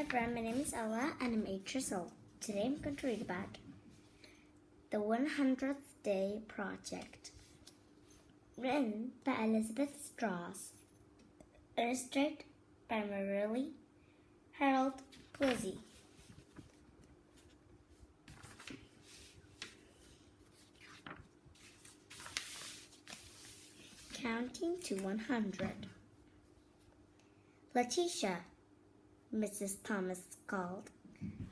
friend, my name is Ella and I'm 8 years old. Today I'm going to read about the 100th Day Project, written by Elizabeth Strauss, illustrated by Marily Harold Glizzy. Counting to 100. Letitia, Mrs. Thomas called.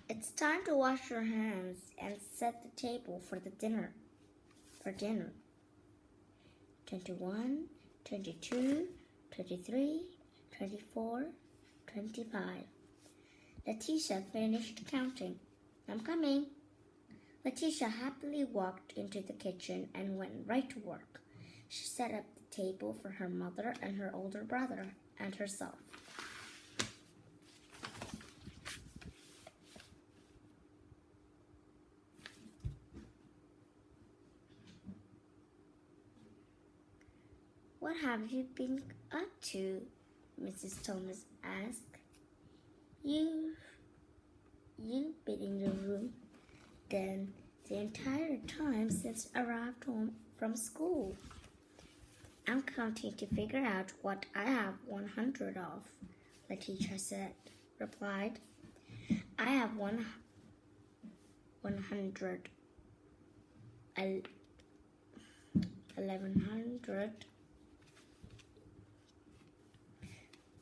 It's time to wash your hands and set the table for dinner. 21, 22, 23, 24, 25. Letitia finished counting. I'm coming. Letitia happily walked into the kitchen and went right to work. She set up the table for her mother and her older brother and herself. What have you been up to? Mrs. Thomas asked. You've been in your room then the entire time since I arrived home from school. I'm counting to figure out what I have 100 of, Letitia replied. I have 100, 1100,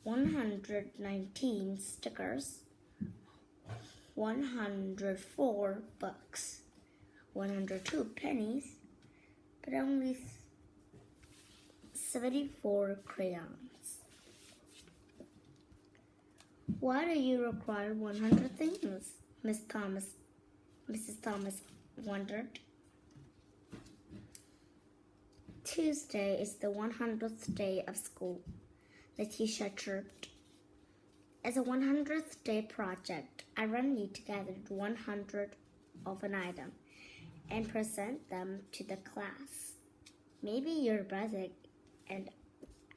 119 stickers, 104 books, 102 pennies, but only 74 crayons. Why do you require 100 things? Mrs. Thomas wondered. Tuesday is the 100th day of school, Letitia chirped. As a 100th day project, I need to gather 100 of an item and present them to the class. Maybe your brother and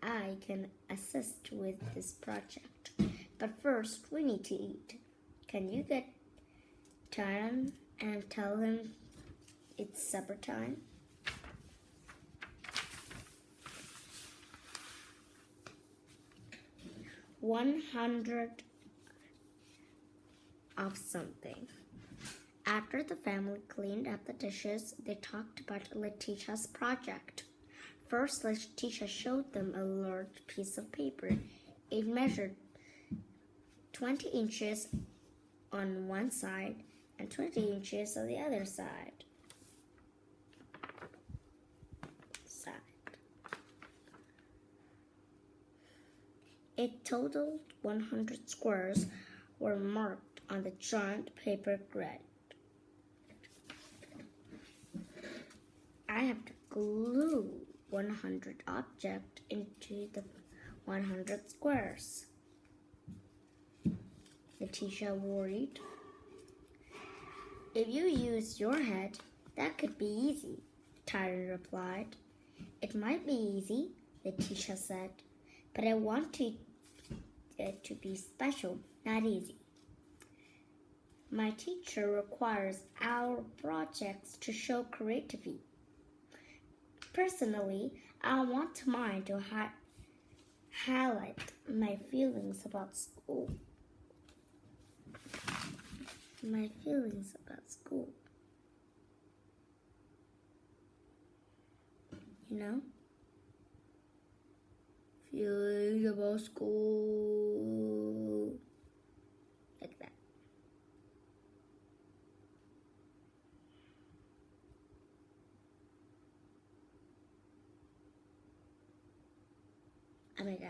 I can assist with this project. But first, we need to eat. Can you get Tyron and tell him it's supper time? $100 of something. After the family cleaned up the dishes, they talked about Letitia's project. First, Letitia showed them a large piece of paper. It measured 20 inches on one side and 20 inches on the other side. It totaled 100 squares were marked on the giant paper grid. I have to glue 100 objects into the 100 squares, Letitia worried. If you use your head, that could be easy, Tyron replied. It might be easy, Letitia said, but I want it to be special, not easy. My teacher requires our projects to show creativity. Personally, I want mine to highlight my feelings about school. You know? Feelings about school. Like that. Oh my God.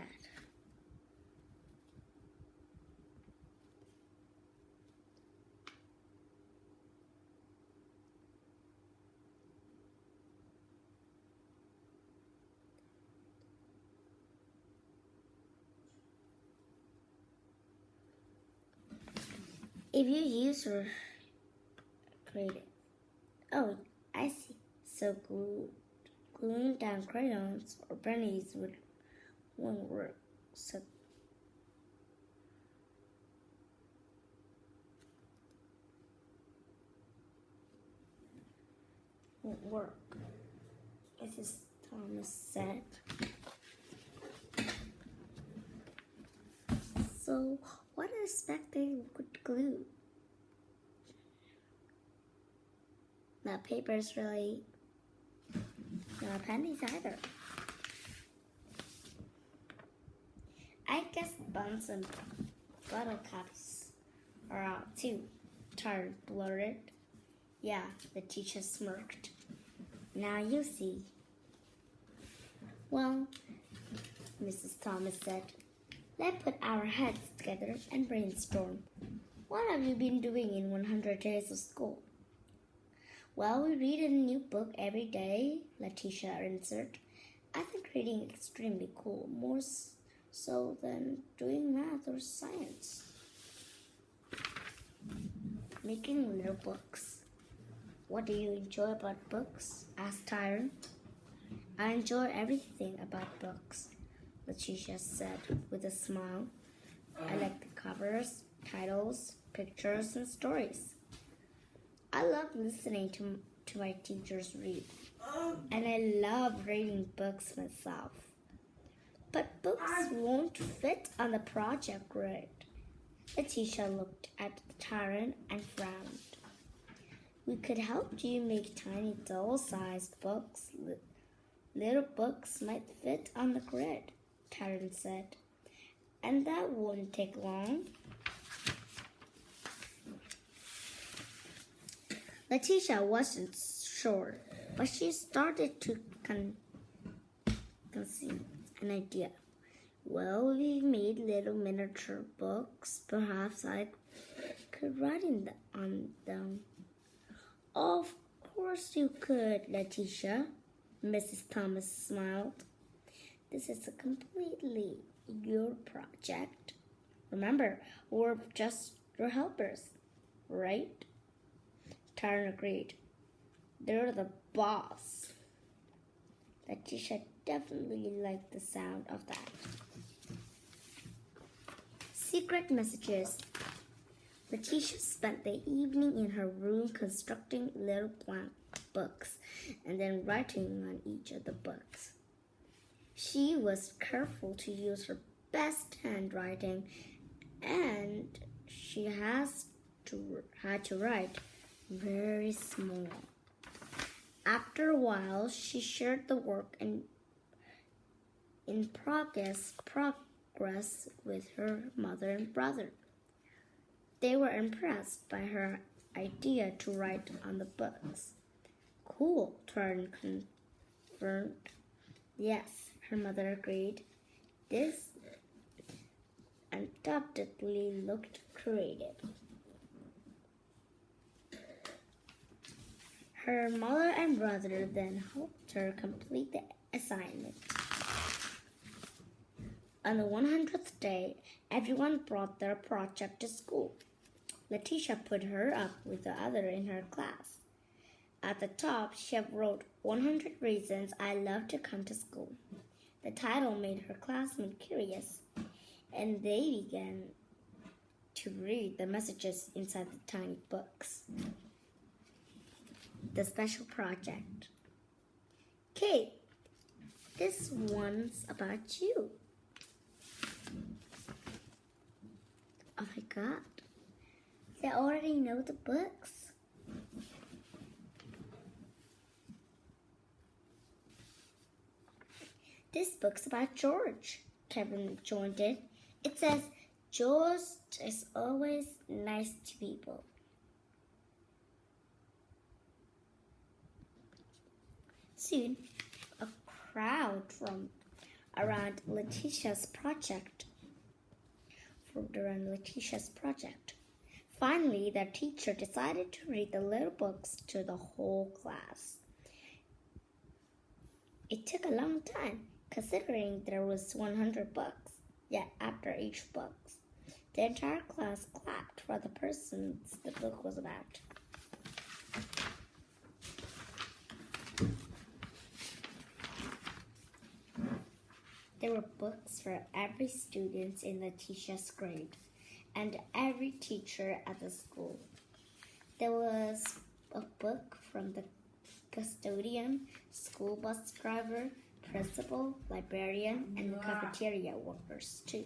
If you use your creative. Oh, I see. So gluing down crayons or pennies won't work. So won't work," Mrs. Thomas said. "So, what do you expect they would glue? Not papers, really. Not pennies either. I guess buns and bottle caps are out too," Tara blurted. "Yeah," the teacher smirked. "Now you see." "Well," Mrs. Thomas said, "let's put our heads together and brainstorm. What have you been doing in 100 days of school?" "Well, we read a new book every day," Letitia answered. "I think reading is extremely cool, more so than doing math or science." "Making little books. What do you enjoy about books?" asked Tyron. "I enjoy everything about books," Letitia said with a smile. "I like the covers, titles, pictures, and stories. I love listening to my teachers read, and I love reading books myself. But books won't fit on the project grid." Letitia looked at Tyron and frowned. "We could help you make tiny doll-sized books. Little books might fit on the grid," Tyron said. "And that won't take long." Letitia wasn't sure, but she started to conceive an idea. "Well, we made little miniature books. Perhaps I could write on them." "Of course you could, Letitia," Mrs. Thomas smiled. "This is completely your project. Remember, we're just your helpers, right?" Taryn agreed. "They're the boss." Letitia definitely liked the sound of that. Secret messages. Letitia spent the evening in her room constructing little blank books and then writing on each of the books. She was careful to use her best handwriting, and she had to write very small. After a while, she shared the work in progress with her mother and brother. They were impressed by her idea to write on the books. "Cool," Taryn confirmed. "Yes," her mother agreed. "This undoubtedly looked creative." Her mother and brother then helped her complete the assignment. On the 100th day, everyone brought their project to school. Letitia put her up with the other in her class. At the top, she wrote 100 reasons I love to come to school. The title made her classmates curious, and they began to read the messages inside the tiny books. The special project. "Kate, this one's about you." "Oh my God, they already know the books." "This book's about George," Kevin joined in. "It says, George is always nice to people." Soon, a crowd formed around Letitia's project. Finally, the teacher decided to read the little books to the whole class. It took a long time, considering there was 100 books. Yet after each book, the entire class clapped for the person the book was about. There were books for every student in Letitia's grade and every teacher at the school. There was a book from the custodian, school bus driver, principal, librarian, and the cafeteria workers too.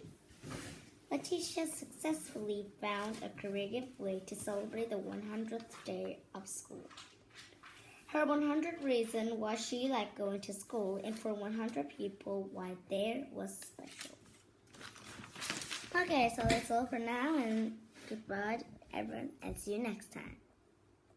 Letitia successfully found a creative way to celebrate the 100th day of school. Her 100 reasons why she liked going to school, and for 100 people why there was special. Okay, so that's all for now, and goodbye everyone, and see you next time.